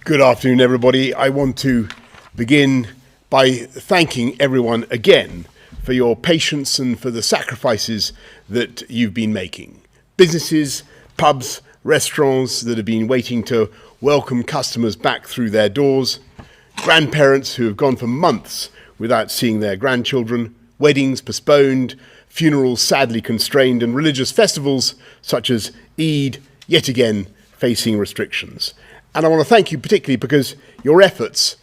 Good afternoon, everybody. I want to begin by thanking everyone again for your patience and for the sacrifices that you've been making. Businesses, pubs, restaurants that have been waiting to welcome customers back through their doors, grandparents who have gone for months without seeing their grandchildren, weddings postponed, funerals sadly constrained, and religious festivals such as Eid yet again facing restrictions. And I want to thank you particularly because your efforts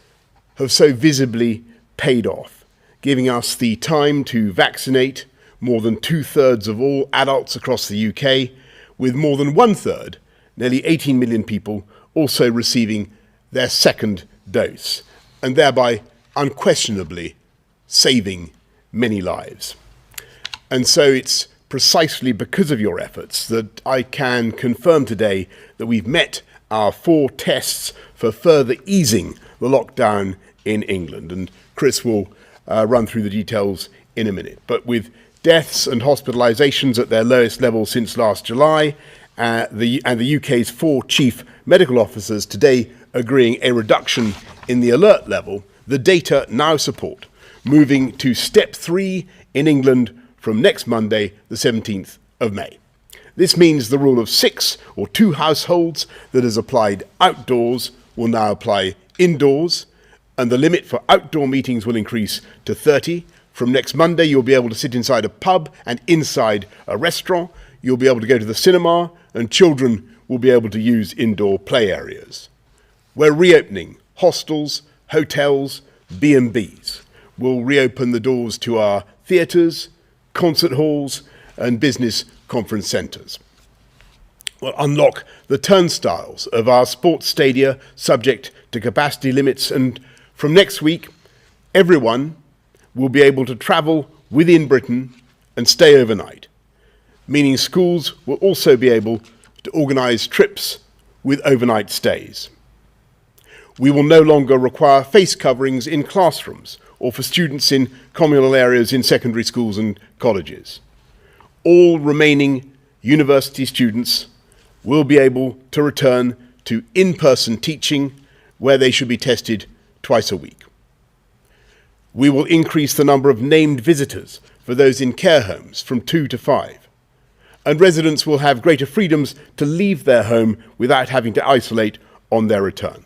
have so visibly paid off, giving us the time to vaccinate more than 2/3 of all adults across the UK, with more than 1/3, nearly 18 million people, also receiving their second dose, and thereby unquestionably saving many lives. And so it's precisely because of your efforts that I can confirm today that we've met our 4 tests for further easing the lockdown in England. And Chris will run through the details in a minute. But with deaths and hospitalisations at their lowest level since last July, the UK's 4 chief medical officers today agreeing a reduction in the alert level, the data now support moving to step 3 in England from next Monday, the 17th of May. This means the rule of 6 or 2 households that has applied outdoors will now apply indoors, and the limit for outdoor meetings will increase to 30. From next Monday, you'll be able to sit inside a pub and inside a restaurant. You'll be able to go to the cinema, and children will be able to use indoor play areas. We're reopening hostels, hotels, B&Bs. We'll reopen the doors to our theatres, concert halls, and business conference centres. We'll unlock the turnstiles of our sports stadia subject to capacity limits, and from next week, everyone will be able to travel within Britain and stay overnight, meaning schools will also be able to organise trips with overnight stays. We will no longer require face coverings in classrooms or for students in communal areas in secondary schools and colleges. All remaining university students will be able to return to in-person teaching, where they should be tested twice a week. We will increase the number of named visitors for those in care homes from 2 to 5, and residents will have greater freedoms to leave their home without having to isolate on their return.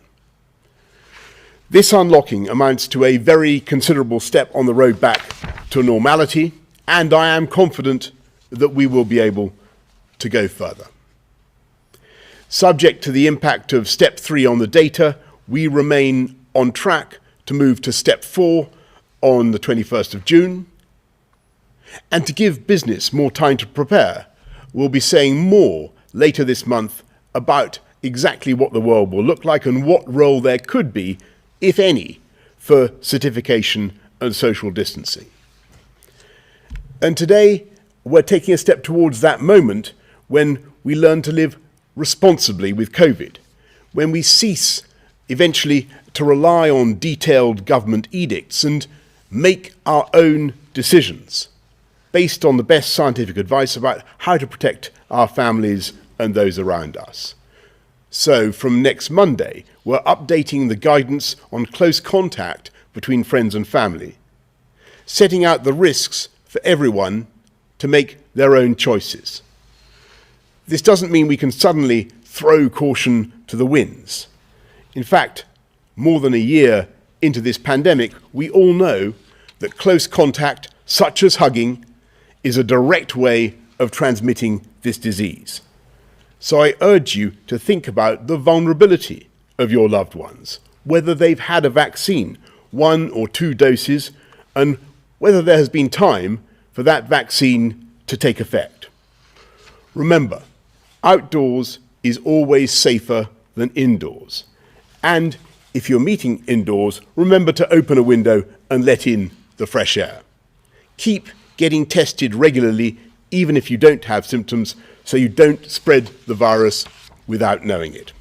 This unlocking amounts to a very considerable step on the road back to normality, and I am confident that we will be able to go further. Subject to the impact of step 3 on the data, we remain on track to move to step 4 on the 21st of June. And to give business more time to prepare, we'll be saying more later this month about exactly what the world will look like and what role there could be, if any, for certification and social distancing. And today, we're taking a step towards that moment when we learn to live responsibly with COVID, when we cease eventually to rely on detailed government edicts and make our own decisions based on the best scientific advice about how to protect our families and those around us. So from next Monday, we're updating the guidance on close contact between friends and family, setting out the risks for everyone to make their own choices. This doesn't mean we can suddenly throw caution to the winds. In fact, more than a year into this pandemic, we all know that close contact, such as hugging, is a direct way of transmitting this disease. So I urge you to think about the vulnerability of your loved ones, whether they've had a vaccine, 1 or 2 doses, and whether there has been time for that vaccine to take effect. Remember, outdoors is always safer than indoors. And if you're meeting indoors, remember to open a window and let in the fresh air. Keep getting tested regularly, even if you don't have symptoms, so you don't spread the virus without knowing it.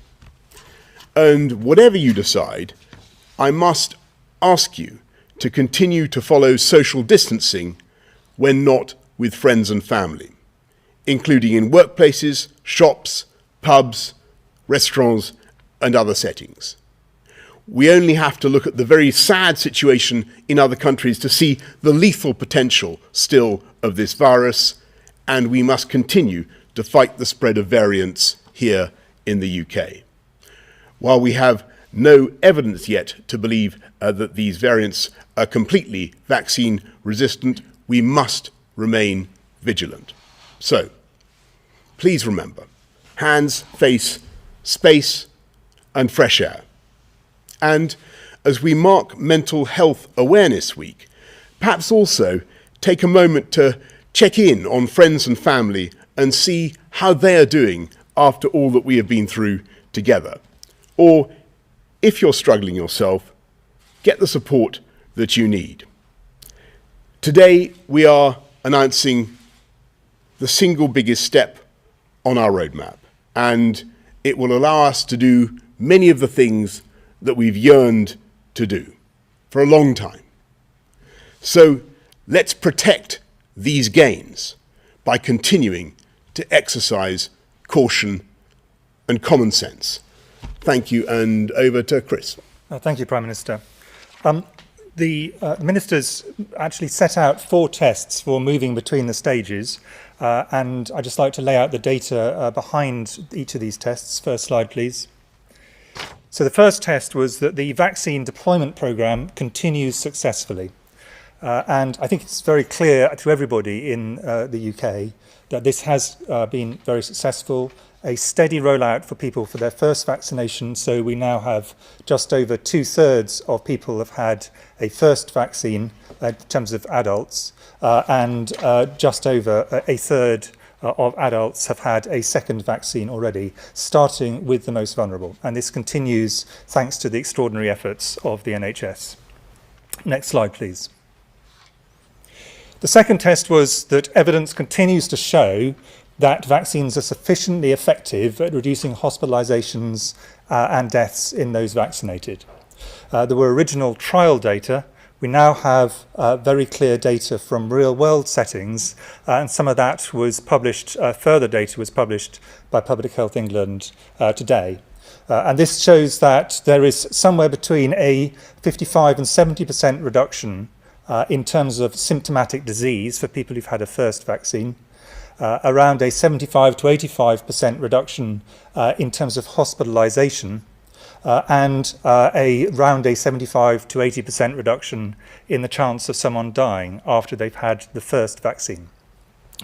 And whatever you decide, I must ask you to continue to follow social distancing when not with friends and family, including in workplaces, shops, pubs, restaurants, and other settings. we only have to look at the very sad situation in other countries to see the lethal potential still of this virus, and we must continue to fight the spread of variants here in the UK. While we have no evidence yet to believe that these variants are completely vaccine resistant, we must remain vigilant. So, please remember, hands, face, space, and fresh air. And as we mark Mental Health Awareness Week, perhaps also take a moment to check in on friends and family and see how they are doing after all that we have been through together. Or, if you're struggling yourself, get the support that you need. Today, we are announcing the single biggest step on our roadmap, and it will allow us to do many of the things that we've yearned to do for a long time. So let's protect these gains by continuing to exercise caution and common sense. Thank you, and over to Chris. Thank you, Prime Minister. The ministers actually set out 4 tests for moving between the stages, and I'd just like to lay out the data behind each of these tests. First slide, please. So the first test was that the vaccine deployment programme continues successfully. And I think it's very clear to everybody in the UK that this has been very successful. A steady rollout for people for their first vaccination. So we now have just over 2/3 of people have had a first vaccine in terms of adults, and just over 1/3 of adults have had a second vaccine already, starting with the most vulnerable. And this continues thanks to the extraordinary efforts of the NHS. Next slide, please. The second test was that evidence continues to show that vaccines are sufficiently effective at reducing hospitalizations and deaths in those vaccinated. There were original trial data. We now have very clear data from real-world settings, and some of that was published, further data was published by Public Health England today. And this shows that there is somewhere between a 55 and 70% reduction in terms of symptomatic disease for people who've had a first vaccine, around a 75 to 85% reduction in terms of hospitalization, and around a 75 to 80% reduction in the chance of someone dying after they've had the first vaccine.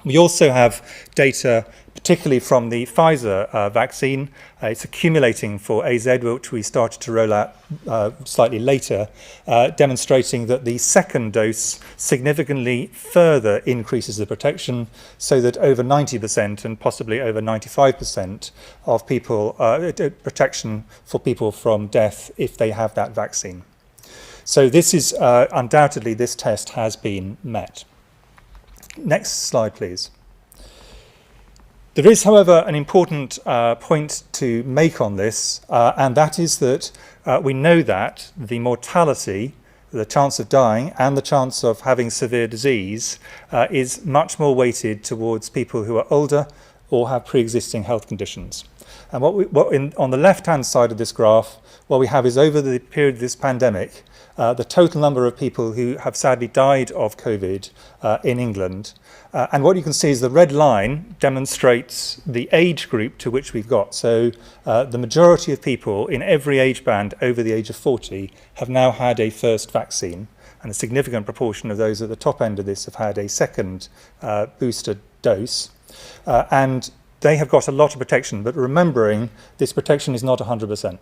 We also have data, particularly from the Pfizer vaccine. It's accumulating for AZ, which we started to roll out slightly later, demonstrating that the second dose significantly further increases the protection, so that over 90% and possibly over 95% of people, protection for people from death if they have that vaccine. So this is undoubtedly, this test has been met. Next slide, please. There is, however, an important point to make on this, and that is that we know that the mortality, the chance of dying, and the chance of having severe disease is much more weighted towards people who are older or have pre-existing health conditions. And on the left-hand side of this graph, what we have is over the period of this pandemic, the total number of people who have sadly died of COVID in England. And what you can see is the red line demonstrates the age group to which we've got. So the majority of people in every age band over the age of 40 have now had a first vaccine, and a significant proportion of those at the top end of this have had a second booster dose. And they have got a lot of protection, but remembering this protection is not 100%.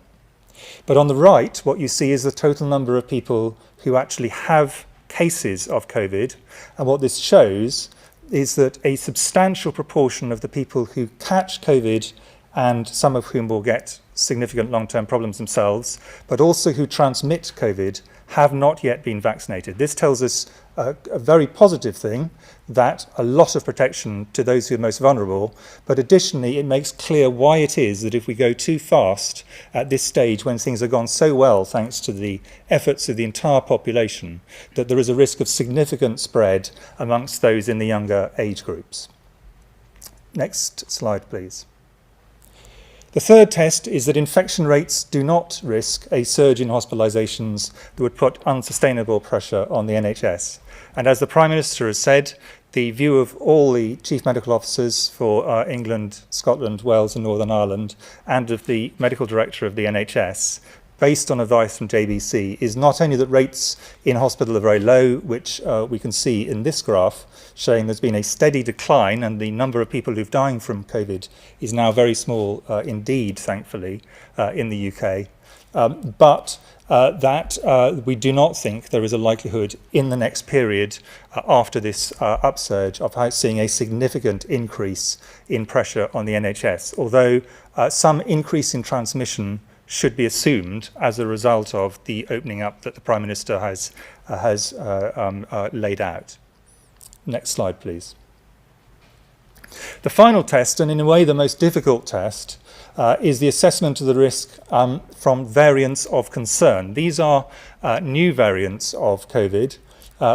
But on the right, what you see is the total number of people who actually have cases of COVID. And what this shows is that a substantial proportion of the people who catch COVID, and some of whom will get significant long-term problems themselves, but also who transmit COVID, have not yet been vaccinated. This tells us a very positive thing, that a lot of protection to those who are most vulnerable, but additionally it makes clear why it is that if we go too fast at this stage when things have gone so well thanks to the efforts of the entire population, that there is a risk of significant spread amongst those in the younger age groups. Next slide, please. The third test is that infection rates do not risk a surge in hospitalisations that would put unsustainable pressure on the NHS. And as the Prime Minister has said, the view of all the Chief Medical Officers for England, Scotland, Wales and Northern Ireland, and of the Medical Director of the NHS, based on advice from JBC, is not only that rates in hospital are very low, which we can see in this graph, showing there's been a steady decline and the number of people who've dying from COVID is now very small indeed, thankfully, in the UK, but that we do not think there is a likelihood in the next period after this upsurge of seeing a significant increase in pressure on the NHS, although some increase in transmission should be assumed as a result of the opening up that the Prime Minister has laid out. Next slide, please. The final test, and in a way the most difficult test, is the assessment of the risk from variants of concern. These are new variants of COVID,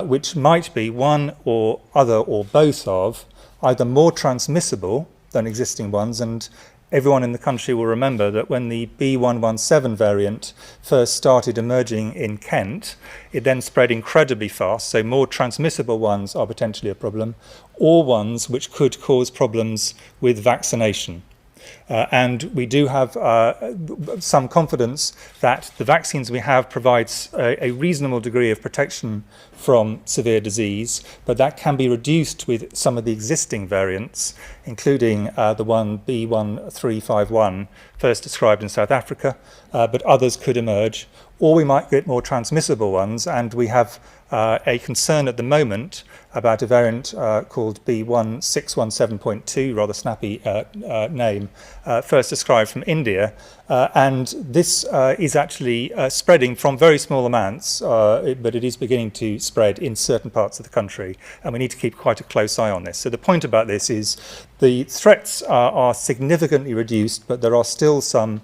which might be one or other or both of either more transmissible than existing ones, and everyone in the country will remember that when the B117 variant first started emerging in Kent, it then spread incredibly fast, so more transmissible ones are potentially a problem, or ones which could cause problems with vaccination. And we do have some confidence that the vaccines we have provides a reasonable degree of protection from severe disease, but that can be reduced with some of the existing variants, including the one B1351 first described in South Africa, but others could emerge, or we might get more transmissible ones, and we have a concern at the moment about a variant called B1617.2, rather snappy name, first described from India. And this is actually spreading from very small amounts, but it is beginning to spread in certain parts of the country, and we need to keep quite a close eye on this. So the point about this is the threats are significantly reduced, but there are still some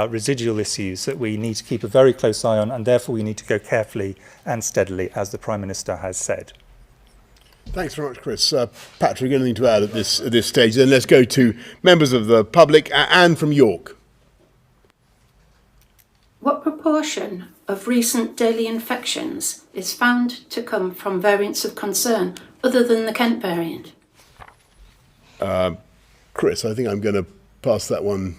residual issues that we need to keep a very close eye on, and therefore we need to go carefully and steadily, as the Prime Minister has said. Thanks very much, Chris. Patrick, anything to add at this stage? Then let's go to members of the public. Anne from York. What proportion of recent daily infections is found to come from variants of concern other than the Kent variant? Chris, I think I'm going to pass that one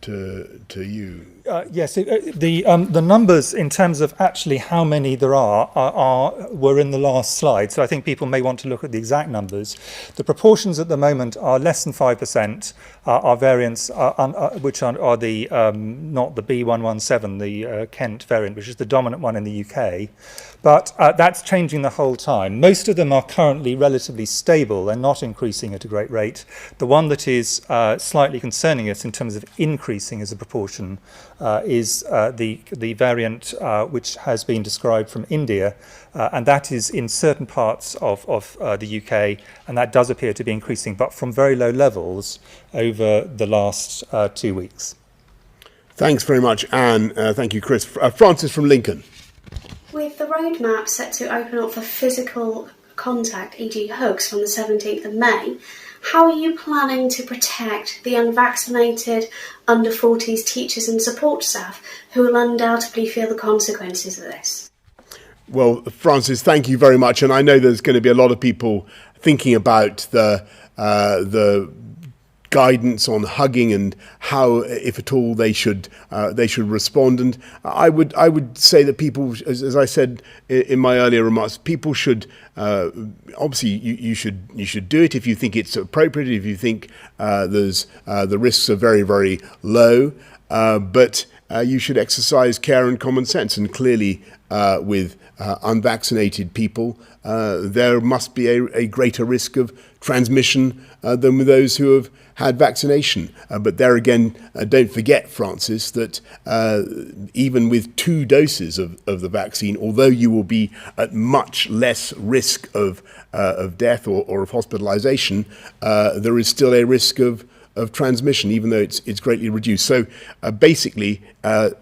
to you. Yes, the numbers in terms of actually how many there were in the last slide, so I think people may want to look at the exact numbers. The proportions at the moment are less than 5%, are variants which are the not the B117, the Kent variant, which is the dominant one in the UK. But that's changing the whole time. Most of them are currently relatively stable. They're not increasing at a great rate. The one that is slightly concerning us in terms of increasing as a proportion is the variant which has been described from India, and that is in certain parts of the UK, and that does appear to be increasing, but from very low levels over the last 2 weeks. Thanks very much, Anne. Thank you, Chris. Francis from Lincoln. With the roadmap set to open up for physical contact, e.g. hugs, from the 17th of May, how are you planning to protect the unvaccinated under 40s teachers and support staff who will undoubtedly feel the consequences of this? Well, Francis, thank you very much. And I know there's going to be a lot of people thinking about the guidance on hugging and how, if at all, they should respond. And I would say that people, as I said in my earlier remarks, people should obviously you should do it if you think it's appropriate, if you think the risks are very, very low, but you should exercise care and common sense. And clearly, with unvaccinated people, there must be a greater risk of transmission than with those who have had vaccination. But there again, don't forget, Francis, that even with 2 doses of the vaccine, although you will be at much less risk of death or of hospitalization, there is still a risk of transmission, even though it's greatly reduced. So basically,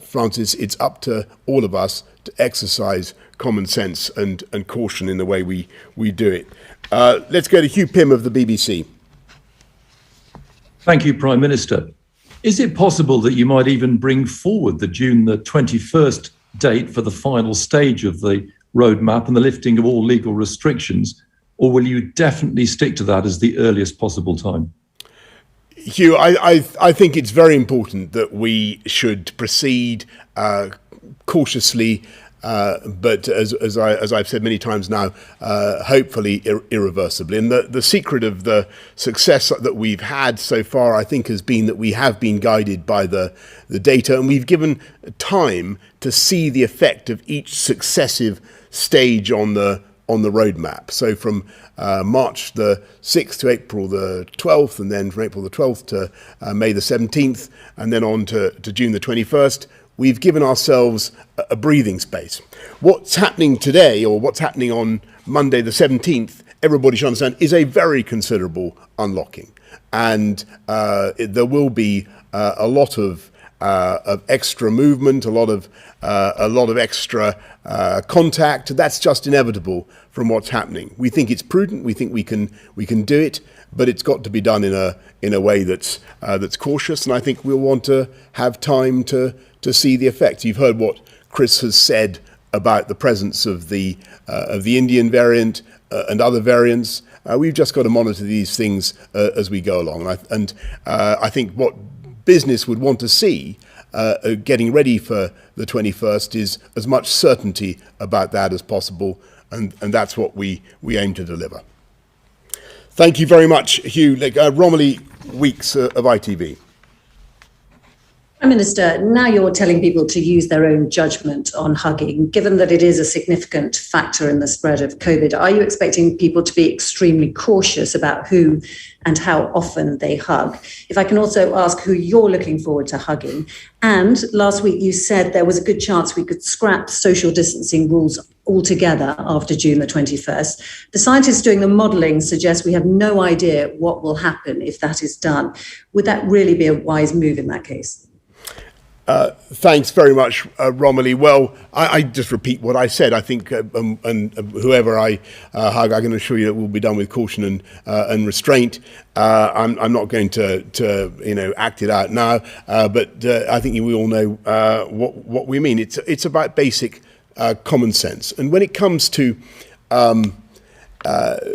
Francis, it's up to all of us to exercise common sense and caution in the way we do it. Let's go to Hugh Pym of the BBC. Thank you, Prime Minister. Is it possible that you might even bring forward the June the 21st date for the final stage of the roadmap and the lifting of all legal restrictions, or will you definitely stick to that as the earliest possible time? Hugh, I think it's very important that we should proceed cautiously, but as I've said many times now, hopefully irreversibly. And the secret of the success that we've had so far, I think, has been that we have been guided by the data, and we've given time to see the effect of each successive stage on the roadmap. So from March the 6th to April the 12th, and then from April the 12th to May the 17th, and then on to June the 21st, we've given ourselves a breathing space. What's happening today, or what's happening on Monday the 17th, everybody should understand, is a very considerable unlocking. And there will be a lot of extra movement, a lot of extra contact. That's just inevitable from what's happening. We think it's prudent. We think we can do it, but it's got to be done in a way that's cautious. And I think we'll want to have time to see the effect. You've heard what Chris has said about the presence of the Indian variant and other variants. We've just got to monitor these things as we go along. And I think what business would want to see getting ready for the 21st is as much certainty about that as possible, and that's what we aim to deliver. Thank you very much, Hugh. Romilly Weeks of ITV. Prime Minister, now you're telling people to use their own judgment on hugging. Given that it is a significant factor in the spread of COVID, are you expecting people to be extremely cautious about who and how often they hug? If I can also ask who you're looking forward to hugging. And last week you said there was a good chance we could scrap social distancing rules altogether after June the 21st. The scientists doing the modelling suggest we have no idea what will happen if that is done. Would that really be a wise move in that case? Thanks very much, Romilly. Well, I just repeat what I said. I think, and whoever I hug, I can assure you it will be done with caution and restraint. I'm not going to act it out now, but I think we all know what we mean. It's about basic common sense. And when it comes to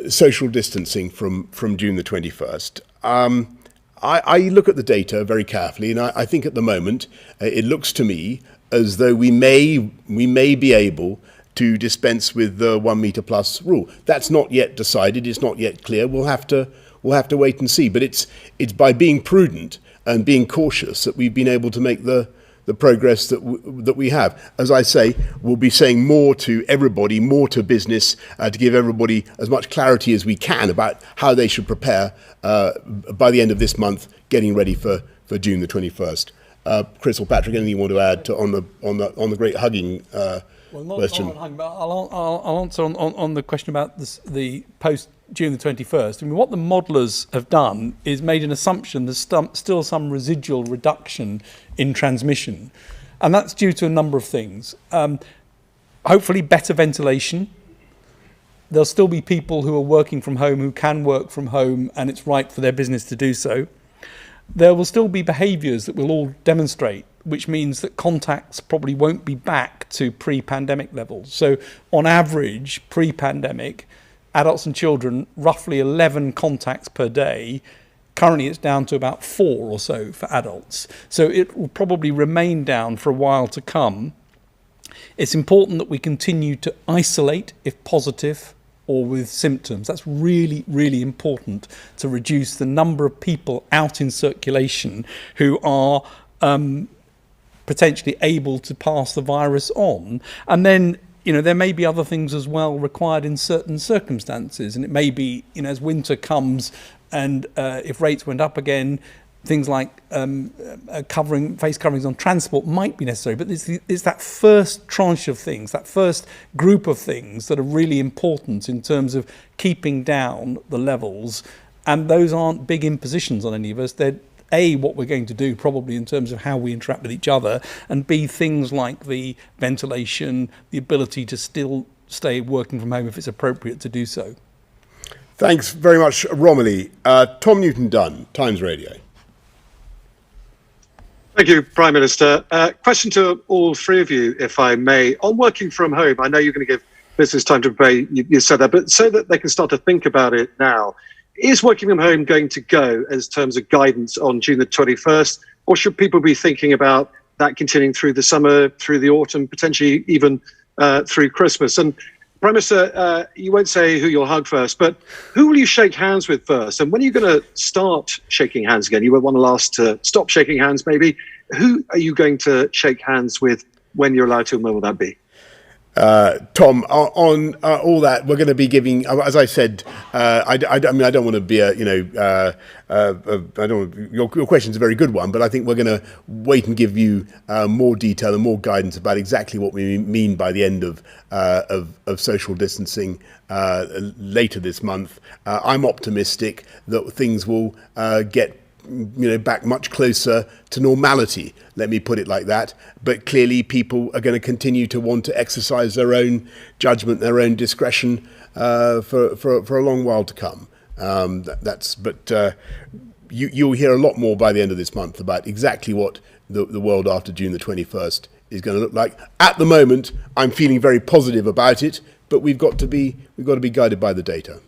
social distancing from June the 21st, I look at the data very carefully, and I think at the moment it looks to me as though we may be able to dispense with the 1 metre plus rule. That's not yet decided. It's not yet clear. We'll have to wait and see. But it's by being prudent and being cautious that we've been able to make the progress that we have. As I say, we'll be saying more to everybody, more to business, to give everybody as much clarity as we can about how they should prepare by the end of this month, getting ready for June the 21st. Chris or Patrick, anything you want to add on the great hugging question? On hugging, but I'll answer on the question about the post June the 21st. I mean, what the modellers have done is made an assumption there's still some residual reduction in transmission. And that's due to a number of things. Hopefully better ventilation. There'll still be people who are working from home who can work from home, and it's right for their business to do so. There will still be behaviours that we'll all demonstrate, which means that contacts probably won't be back to pre-pandemic levels. So on average, pre-pandemic, adults and children, roughly 11 contacts per day. Currently, it's down to about 4 or so for adults. So it will probably remain down for a while to come. It's important that we continue to isolate if positive or with symptoms. That's really, really important to reduce the number of people out in circulation who are potentially able to pass the virus on. And then there may be other things as well required in certain circumstances. And it may be, as winter comes and if rates went up again, things like face coverings on transport might be necessary. But it's that first tranche of things, that first group of things that are really important in terms of keeping down the levels. And those aren't big impositions on any of us. They're A, what we're going to do probably in terms of how we interact with each other, and B, things like the ventilation, the ability to still stay working from home if it's appropriate to do so. Thanks very much, Romilly. Tom Newton-Dunn, Times Radio. Thank you, Prime Minister. Question to all three of you, if I may. On working from home, I know you're going to give business time to prepare, you said that, but so that they can start to think about it now, is working from home going to go as terms of guidance on June the 21st, or should people be thinking about that continuing through the summer, through the autumn, potentially even through Christmas? And Prime Minister, you won't say who you'll hug first, but who will you shake hands with first? And when are you going to start shaking hands again? You were one of the last to stop shaking hands, maybe. Who are you going to shake hands with when you're allowed to, and when will that be? Tom, on all that, we're going to be giving, as I said, I don't want to be your question's a very good one, but I think we're going to wait and give you more detail and more guidance about exactly what we mean by the end of social distancing later this month. I'm optimistic that things will get back much closer to normality, let me put it like that. But clearly people are going to continue to want to exercise their own judgment, their own discretion for a long while to come. You'll hear a lot more by the end of this month about exactly what the world after June the 21st is going to look like. At the moment, I'm feeling very positive about it, but we've got to be guided by the data.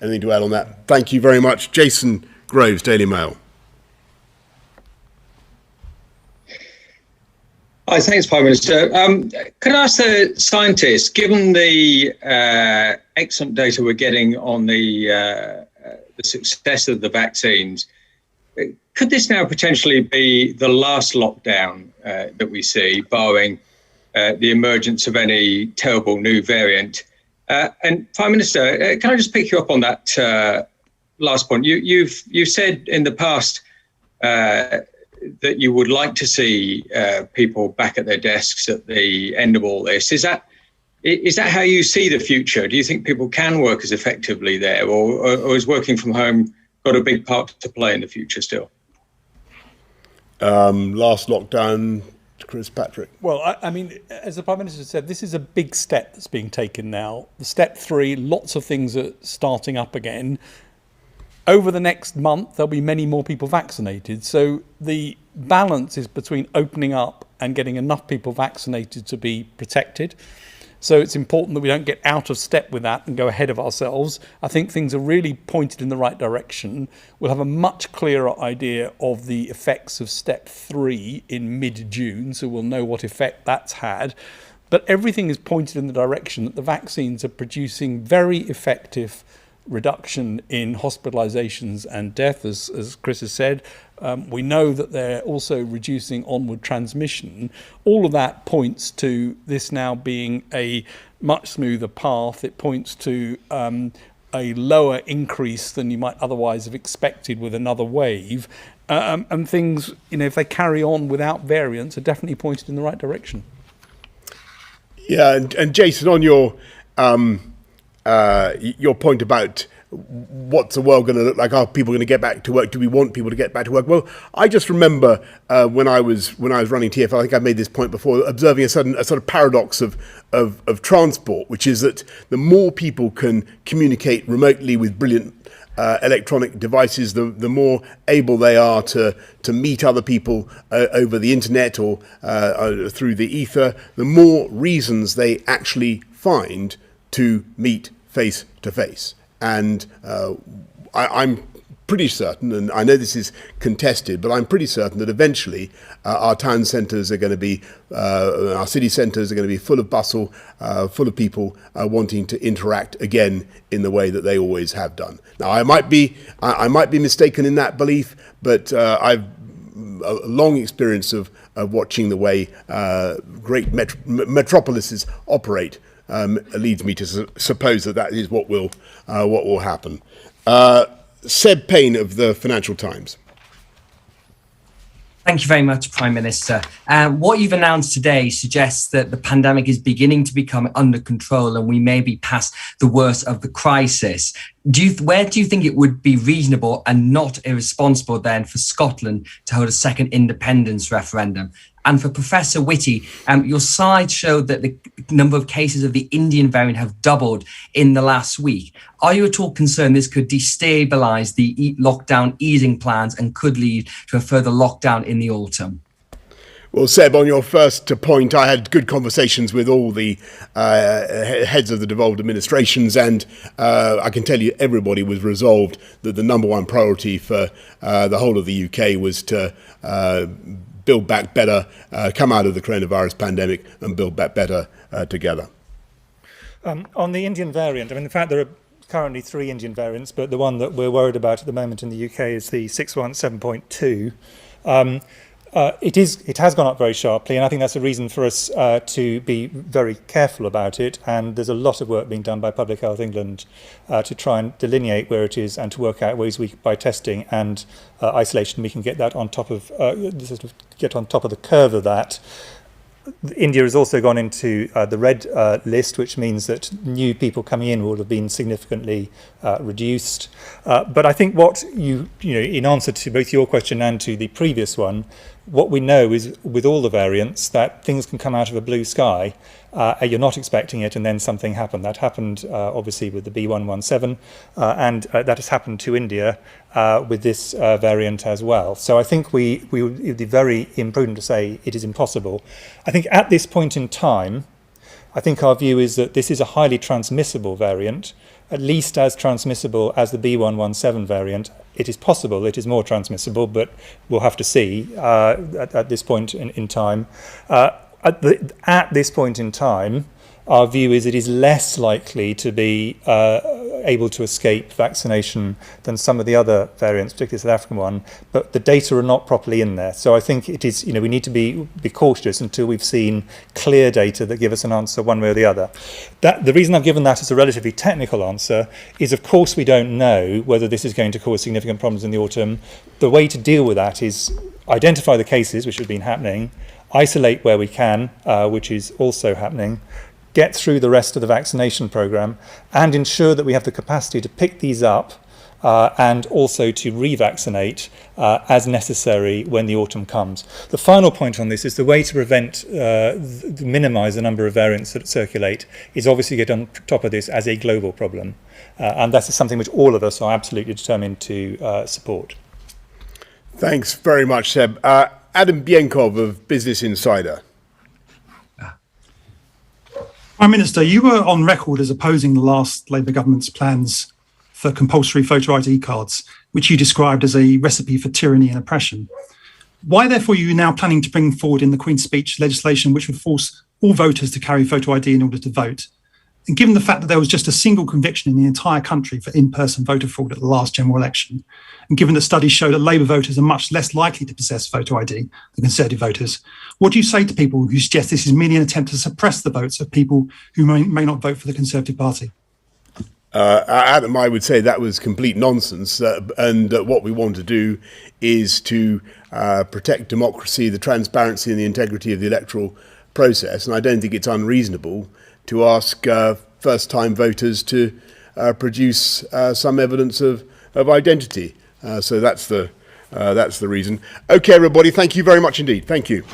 Anything to add on that? Thank you very much. Jason Groves, Daily Mail. Hi, thanks, Prime Minister. Could I ask the scientists, given the excellent data we're getting on the success of the vaccines, could this now potentially be the last lockdown that we see, barring the emergence of any terrible new variant? And Prime Minister, can I just pick you up on that last point? You've said in the past that you would like to see people back at their desks at the end of all this. Is that how you see the future? Do you think people can work as effectively there, or is working from home got a big part to play in the future still? Last lockdown. Chris Patrick. Well, I mean, as the Prime Minister said, this is a big step that's being taken now. The step 3, lots of things are starting up again. Over the next month, there'll be many more people vaccinated. So the balance is between opening up and getting enough people vaccinated to be protected. So it's important that we don't get out of step with that and go ahead of ourselves. I think things are really pointed in the right direction. We'll have a much clearer idea of the effects of step 3 in mid-June, so we'll know what effect that's had. But everything is pointed in the direction that the vaccines are producing very effective reduction in hospitalizations and death, as Chris has said. We know that they're also reducing onward transmission. All of that points to this now being a much smoother path. It points to a lower increase than you might otherwise have expected with another wave. And things, if they carry on without variants, are definitely pointed in the right direction. Yeah, and Jason, on your point about what's the world going to look like? Are people going to get back to work? Do we want people to get back to work? Well, I just remember when I was running TfL, I think I made this point before, observing a sort of paradox of transport, which is that the more people can communicate remotely with brilliant electronic devices, the more able they are to meet other people over the internet or through the ether, the more reasons they actually find to meet face to face. And I'm pretty certain, and I know this is contested, but I'm pretty certain that eventually our town centres are going to be, our city centres are going to be full of bustle, full of people wanting to interact again in the way that they always have done. Now, I might be mistaken in that belief, but I've a long experience of watching the way great metropolises operate. Leads me to suppose that is what will happen. Seb Payne of the Financial Times. Thank you very much, Prime Minister. What you've announced today suggests that the pandemic is beginning to become under control and we may be past the worst of the crisis. Where do you think it would be reasonable and not irresponsible then for Scotland to hold a second independence referendum? And for Professor Whitty, your slides showed that the number of cases of the Indian variant have doubled in the last week. Are you at all concerned this could destabilise the lockdown easing plans and could lead to a further lockdown in the autumn? Well, Seb, on your first point, I had good conversations with all the heads of the devolved administrations, and I can tell you everybody was resolved that the number one priority for the whole of the UK was to build back better, come out of the coronavirus pandemic and build back better together. On the Indian variant, I mean, in fact, there are currently 3 Indian variants, but the one that we're worried about at the moment in the UK is the 617.2. It has gone up very sharply, and I think that's a reason for us to be very careful about it. And there's a lot of work being done by Public Health England to try and delineate where it is and to work out ways by testing and isolation we can get that on top of get on top of the curve of that. India has also gone into the red list, which means that new people coming in will have been significantly reduced. But I think what you know, in answer to both your question and to the previous one, what we know is with all the variants that things can come out of a blue sky. You're not expecting it, and then something happened. That happened obviously with the B117, and that has happened to India with this variant as well. So I think it would be very imprudent to say it is impossible. I think at this point in time, I think our view is that this is a highly transmissible variant, at least as transmissible as the B117 variant. It is possible it is more transmissible, but we'll have to see at this point in time. At this point in time, our view is it is less likely to be able to escape vaccination than some of the other variants, particularly the South African one, but the data are not properly in there. So I think it is, we need to be cautious until we've seen clear data that give us an answer one way or the other. The reason I've given that as a relatively technical answer is, of course, we don't know whether this is going to cause significant problems in the autumn. The way to deal with that is identify the cases, which have been happening, isolate where we can, which is also happening, get through the rest of the vaccination programme, and ensure that we have the capacity to pick these up and also to revaccinate as necessary when the autumn comes. The final point on this is the way to minimise the number of variants that circulate is obviously get on top of this as a global problem. And that is something which all of us are absolutely determined to support. Thanks very much, Seb. Adam Bienkov of Business Insider. Prime Minister, you were on record as opposing the last Labour government's plans for compulsory photo ID cards, which you described as a recipe for tyranny and oppression. Why, therefore, are you now planning to bring forward in the Queen's Speech legislation which would force all voters to carry photo ID in order to vote? And given the fact that there was just a single conviction in the entire country for in-person voter fraud at the last general election, and given that studies show that Labour voters are much less likely to possess photo ID than Conservative voters, what do you say to people who suggest this is merely an attempt to suppress the votes of people who may not vote for the Conservative Party? Adam, I would say that was complete nonsense, and what we want to do is to protect democracy, the transparency and the integrity of the electoral process, and I don't think it's unreasonable to ask first-time voters to produce some evidence of identity. So that's the reason. Okay, everybody, thank you very much indeed. Thank you.